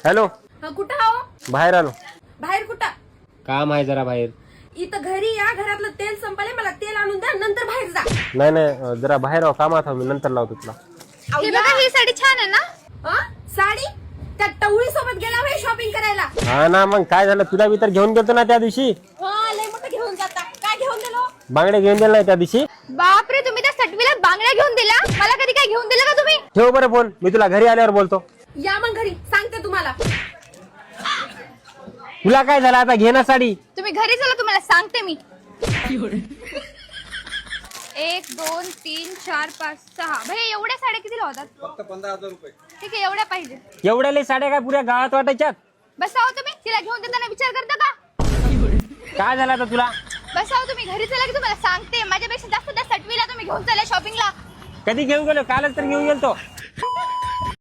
Hello, कुठं आहो? बाहेर आलो. बाहेर कुठं? काम आहे जरा बाहेर. इथं घरी या, घरातलं तेल संपले, मला तेल आणून द्या, नंतर बाहेर जा. नाही जरा बाहेर आहो, कामात आहो मी, नंतर लावतो तुला. हे बघा, ही साडी छान आहे ना? साडी त्या टवळी सोबत गेला होय शॉपिंग करायला. हा ना, मग काय झालं, तुला मी तर घेऊन गेलतो ना त्या दिवशी. लय मोठं घेऊन जाता. काय घेऊन दिलो? बांगडे घेऊन दिले नाही त्या दिवशी. बापरे, तुम्ही त्या सटवीला बांगड्या घेऊन दिल्या? मला कधी काय घेऊन दिलं का तुम्ही? ठेव बरं फोन, मी तुला घरी आल्यावर बोलतो. या मग घरी, सांगते तुम्हाला. तुला काय झालं आता, घे ना साडी. तुम्ही घरी चला, तुम्हाला सांगते मी. 1 2 3 4 5 6. भैया एवढ्या साड्या कितीला होतात? फक्त 15,000 रुपये. ठीक आहे, एवढ्या पाहिजे. एवढ्याले साड्या काय पुऱ्या गावात वाटायच्यात? बसाव तुम्ही, तिला घेऊन देताना विचार करता का? काय झालं आता तुला? बसाव तुम्ही, घरी चला की तुम्हाला सांगते. माझ्यापेक्षा जास्त त्या सटवीला तुम्ही घेऊन चला शॉपिंगला. कधी घेऊन गेलो? कालच तर घेऊन गेलतो.